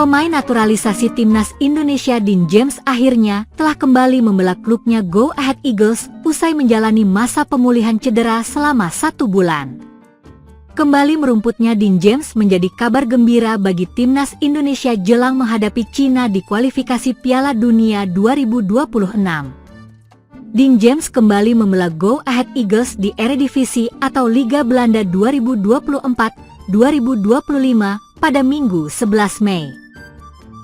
Pemain naturalisasi timnas Indonesia Dean James akhirnya telah kembali membela klubnya Go Ahead Eagles usai menjalani masa pemulihan cedera selama 1 bulan. Kembali merumputnya Dean James menjadi kabar gembira bagi timnas Indonesia jelang menghadapi Cina di kualifikasi Piala Dunia 2026. Dean James kembali membela Go Ahead Eagles di Eredivisie atau Liga Belanda 2024-2025 pada Minggu 11 Mei.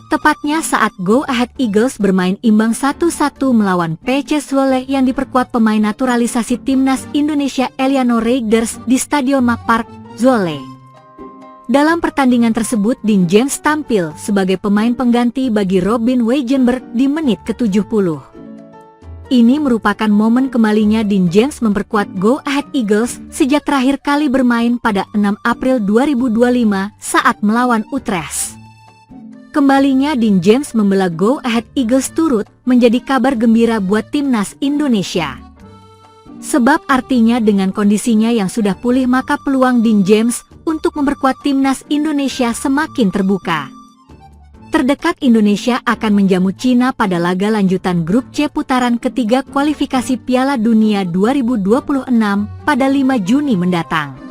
Tepatnya saat Go Ahead Eagles bermain imbang 1-1 melawan PC Zwolle yang diperkuat pemain naturalisasi timnas Indonesia Eliano Reigers di Stadion Maak Park, Zwolle. Dalam pertandingan tersebut Dean James tampil sebagai pemain pengganti bagi Robin Weijzenberg di menit ke-70. Ini merupakan momen kembalinya Dean James memperkuat Go Ahead Eagles sejak terakhir kali bermain pada 6 April 2025 saat melawan Utrecht. Kembalinya Dean James membela Go Ahead Eagles turut menjadi kabar gembira buat timnas Indonesia. Sebab artinya dengan kondisinya yang sudah pulih maka peluang Dean James untuk memperkuat timnas Indonesia semakin terbuka. Terdekat Indonesia akan menjamu Cina pada laga lanjutan grup C putaran ketiga kualifikasi Piala Dunia 2026 pada 5 Juni mendatang.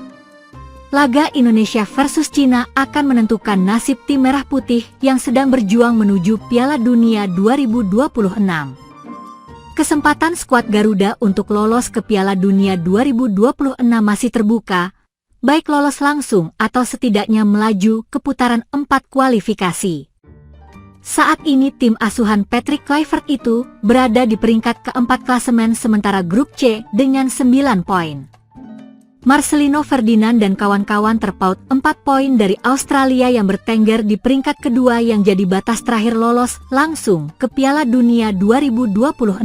Laga Indonesia versus Cina akan menentukan nasib tim merah putih yang sedang berjuang menuju Piala Dunia 2026. Kesempatan skuad Garuda untuk lolos ke Piala Dunia 2026 masih terbuka, baik lolos langsung atau setidaknya melaju ke putaran 4 kualifikasi. Saat ini tim asuhan Patrick Kluivert itu berada di peringkat keempat klasemen sementara grup C dengan 9 poin. Marcelino Ferdinand dan kawan-kawan terpaut 4 poin dari Australia yang bertengger di peringkat kedua yang jadi batas terakhir lolos langsung ke Piala Dunia 2026.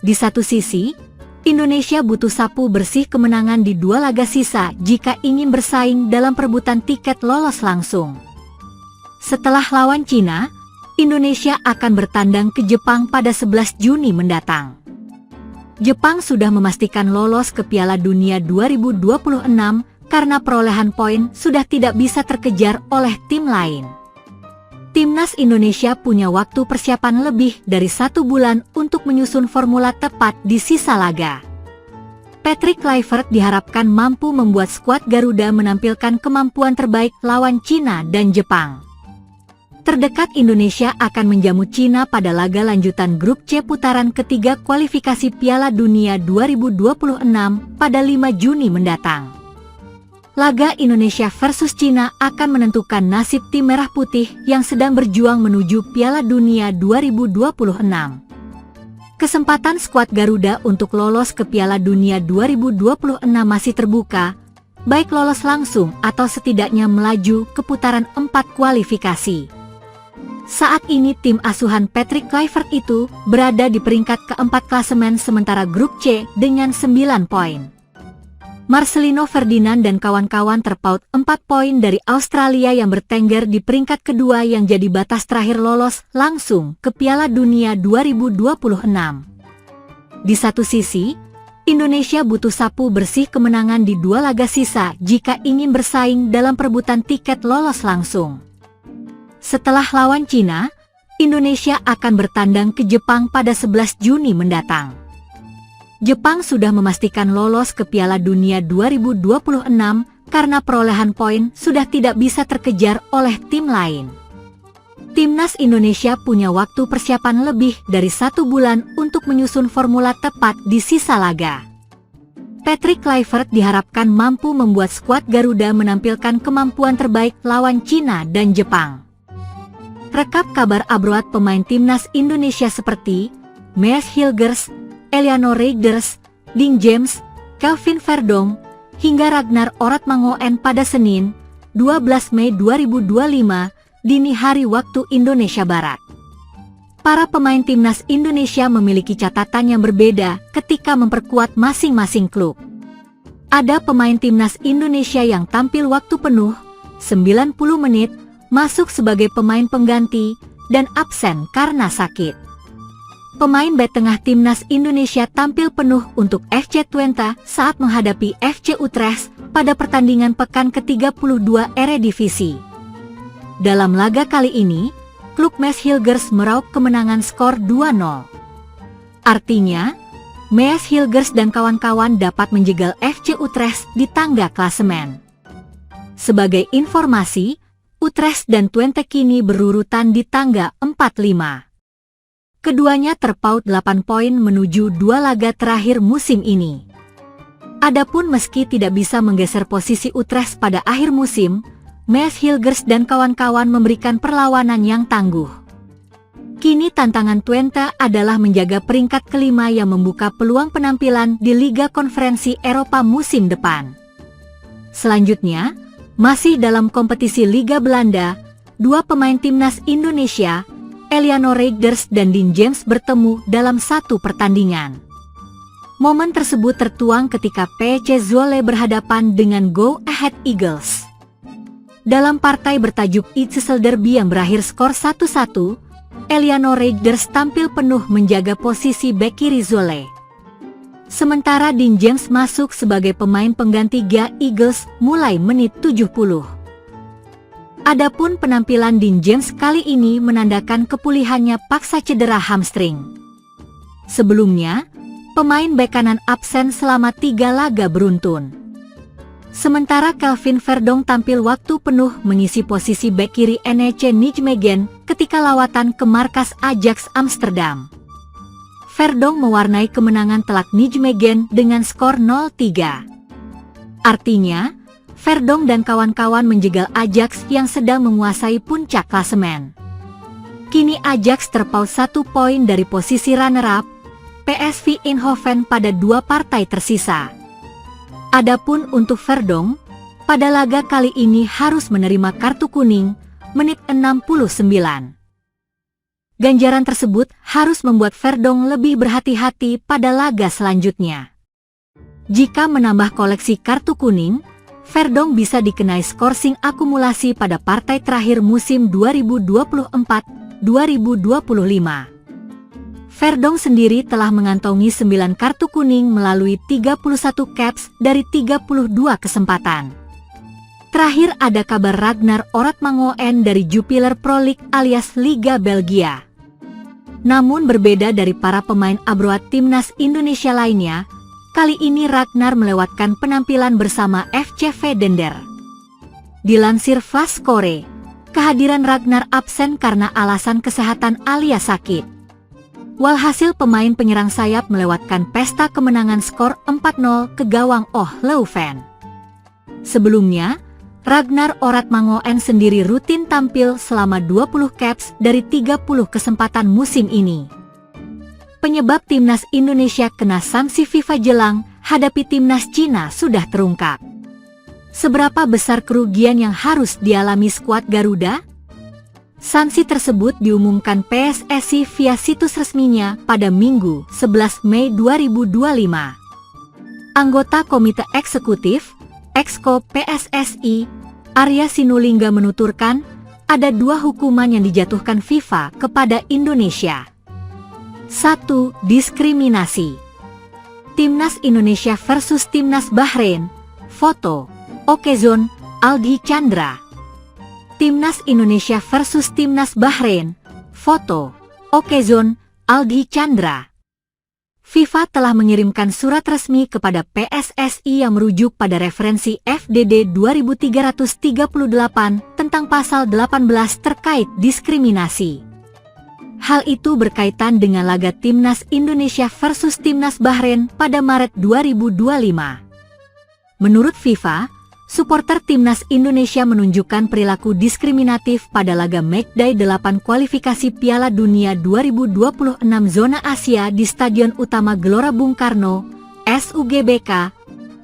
Di satu sisi, Indonesia butuh sapu bersih kemenangan di 2 laga sisa jika ingin bersaing dalam perebutan tiket lolos langsung. Setelah lawan Cina, Indonesia akan bertandang ke Jepang pada 11 Juni mendatang. Jepang sudah memastikan lolos ke Piala Dunia 2026 karena perolehan poin sudah tidak bisa terkejar oleh tim lain. Timnas Indonesia punya waktu persiapan lebih dari 1 bulan untuk menyusun formula tepat di sisa laga. Patrick Kluivert diharapkan mampu membuat skuad Garuda menampilkan kemampuan terbaik lawan Cina dan Jepang. Terdekat Indonesia akan menjamu Cina pada laga lanjutan grup C putaran ketiga kualifikasi Piala Dunia 2026 pada 5 Juni mendatang. Laga Indonesia versus Cina akan menentukan nasib tim merah putih yang sedang berjuang menuju Piala Dunia 2026. Kesempatan skuad Garuda untuk lolos ke Piala Dunia 2026 masih terbuka, baik lolos langsung atau setidaknya melaju ke putaran 4 kualifikasi. Saat ini tim asuhan Patrick Kluivert itu berada di peringkat keempat klasemen sementara grup C dengan 9 poin. Marcelino Ferdinand dan kawan-kawan terpaut 4 poin dari Australia yang bertengger di peringkat kedua yang jadi batas terakhir lolos langsung ke Piala Dunia 2026. Di satu sisi, Indonesia butuh sapu bersih kemenangan di 2 laga sisa jika ingin bersaing dalam perebutan tiket lolos langsung. Setelah lawan Cina, Indonesia akan bertandang ke Jepang pada 11 Juni mendatang. Jepang sudah memastikan lolos ke Piala Dunia 2026 karena perolehan poin sudah tidak bisa terkejar oleh tim lain. Timnas Indonesia punya waktu persiapan lebih dari 1 bulan untuk menyusun formula tepat di sisa laga. Patrick Kluivert diharapkan mampu membuat skuad Garuda menampilkan kemampuan terbaik lawan Cina dan Jepang. Rekap kabar abroad pemain timnas Indonesia seperti Mees Hilgers, Eliano Reigers, Dean James, Kelvin Verdonk, hingga Ragnar Oratmangoen pada Senin, 12 Mei 2025, dini hari waktu Indonesia Barat. Para pemain timnas Indonesia memiliki catatan yang berbeda ketika memperkuat masing-masing klub. Ada pemain timnas Indonesia yang tampil waktu penuh, 90 menit, masuk sebagai pemain pengganti, dan absen karena sakit. Pemain bek tengah timnas Indonesia tampil penuh untuk FC Twente saat menghadapi FC Utrecht pada pertandingan pekan ke-32 Eredivisie. Dalam laga kali ini, klub Maasvlkers meraup kemenangan skor 2-0. Artinya, Maasvlkers dan kawan-kawan dapat menjegal FC Utrecht di tangga klasemen. Sebagai informasi, Utrecht dan Twente kini berurutan di tangga 4-5. Keduanya terpaut 8 poin menuju 2 laga terakhir musim ini. Adapun meski tidak bisa menggeser posisi Utrecht pada akhir musim, Maasvlkers dan kawan-kawan memberikan perlawanan yang tangguh. Kini tantangan Twente adalah menjaga peringkat kelima yang membuka peluang penampilan di Liga Konferensi Eropa musim depan. Selanjutnya, masih dalam kompetisi Liga Belanda, dua pemain timnas Indonesia, Eliano Reijnders dan Dean James bertemu dalam satu pertandingan. Momen tersebut tertuang ketika PSC Zwolle berhadapan dengan Go Ahead Eagles. Dalam partai bertajuk Itsel Derby yang berakhir skor 1-1, Eliano Reijnders tampil penuh menjaga posisi bek kiri Zwolle. Sementara Dean James masuk sebagai pemain pengganti Go Eagles mulai menit 70. Adapun penampilan Dean James kali ini menandakan kepulihannya pasca cedera hamstring. Sebelumnya, pemain bek kanan absen selama 3 laga beruntun. Sementara Kelvin Verdonk tampil waktu penuh mengisi posisi bek kiri NEC Nijmegen ketika lawatan ke markas Ajax Amsterdam. Verdonk mewarnai kemenangan telak Nijmegen dengan skor 0-3. Artinya, Verdonk dan kawan-kawan menjegal Ajax yang sedang menguasai puncak klasemen. Kini Ajax terpaut 1 poin dari posisi runner-up, PSV Eindhoven pada 2 partai tersisa. Adapun untuk Verdonk, pada laga kali ini harus menerima kartu kuning, menit 69. Ganjaran tersebut harus membuat Verdonk lebih berhati-hati pada laga selanjutnya. Jika menambah koleksi kartu kuning, Verdonk bisa dikenai skorsing akumulasi pada partai terakhir musim 2024-2025. Verdonk sendiri telah mengantongi 9 kartu kuning melalui 31 caps dari 32 kesempatan. Terakhir ada kabar Ragnar Oratmangoen dari Jupiler Pro League alias Liga Belgia. Namun berbeda dari para pemain abroad timnas Indonesia lainnya, kali ini Ragnar melewatkan penampilan bersama FC Vedender. Dilansir Flaskore, kehadiran Ragnar absen karena alasan kesehatan alias sakit. Walhasil pemain penyerang sayap melewatkan pesta kemenangan skor 4-0 ke gawang Leuven. Sebelumnya, Ragnar Oratmangoen sendiri rutin tampil selama 20 caps dari 30 kesempatan musim ini. Penyebab timnas Indonesia kena sanksi FIFA jelang hadapi timnas Cina sudah terungkap. Seberapa besar kerugian yang harus dialami skuad Garuda? Sanksi tersebut diumumkan PSSI via situs resminya pada Minggu 11 Mei 2025. Anggota Komite Eksekutif, Exco PSSI, Arya Sinulinga menuturkan, ada 2 hukuman yang dijatuhkan FIFA kepada Indonesia. 1. Diskriminasi. Timnas Indonesia versus Timnas Bahrain. Foto, Okezone, Aldi Chandra. Timnas Indonesia versus Timnas Bahrain. Foto, Okezone, Aldi Chandra. FIFA telah mengirimkan surat resmi kepada PSSI yang merujuk pada referensi FDD 2338 tentang pasal 18 terkait diskriminasi. Hal itu berkaitan dengan laga Timnas Indonesia versus Timnas Bahrain pada Maret 2025. Menurut FIFA, supporter Timnas Indonesia menunjukkan perilaku diskriminatif pada laga matchday 8 kualifikasi Piala Dunia 2026 zona Asia di Stadion Utama Gelora Bung Karno, SUGBK,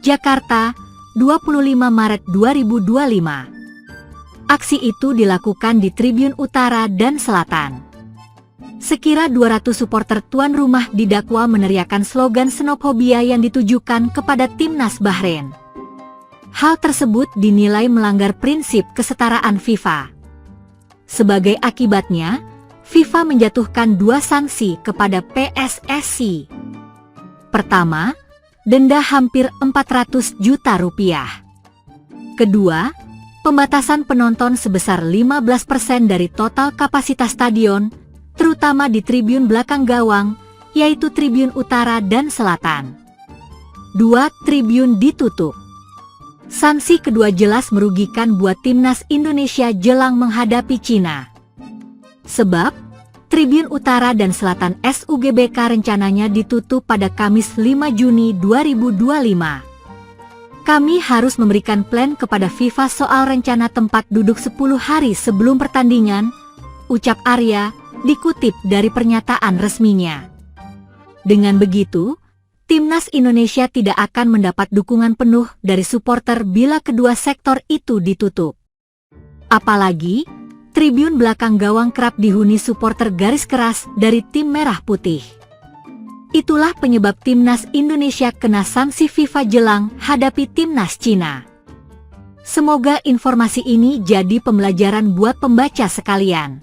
Jakarta, 25 Maret 2025. Aksi itu dilakukan di Tribun Utara dan Selatan. Sekira 200 supporter tuan rumah didakwa meneriakkan slogan xenofobia yang ditujukan kepada Timnas Bahrain. Hal tersebut dinilai melanggar prinsip kesetaraan FIFA. Sebagai akibatnya, FIFA menjatuhkan 2 sanksi kepada PSSI. Pertama, denda hampir 400 juta rupiah. Kedua, pembatasan penonton sebesar 15% dari total kapasitas stadion, terutama di tribun belakang gawang, yaitu tribun utara dan selatan. 2. Tribun ditutup. Sanksi kedua jelas merugikan buat timnas Indonesia jelang menghadapi Cina. Sebab, tribun utara dan selatan SUGBK rencananya ditutup pada Kamis 5 Juni 2025. Kami harus memberikan plan kepada FIFA soal rencana tempat duduk 10 hari sebelum pertandingan, ucap Arya, dikutip dari pernyataan resminya. Dengan begitu, timnas Indonesia tidak akan mendapat dukungan penuh dari supporter bila kedua sektor itu ditutup. Apalagi, tribun belakang gawang kerap dihuni supporter garis keras dari tim merah putih. Itulah penyebab timnas Indonesia kena sanksi FIFA jelang hadapi timnas Cina. Semoga informasi ini jadi pembelajaran buat pembaca sekalian.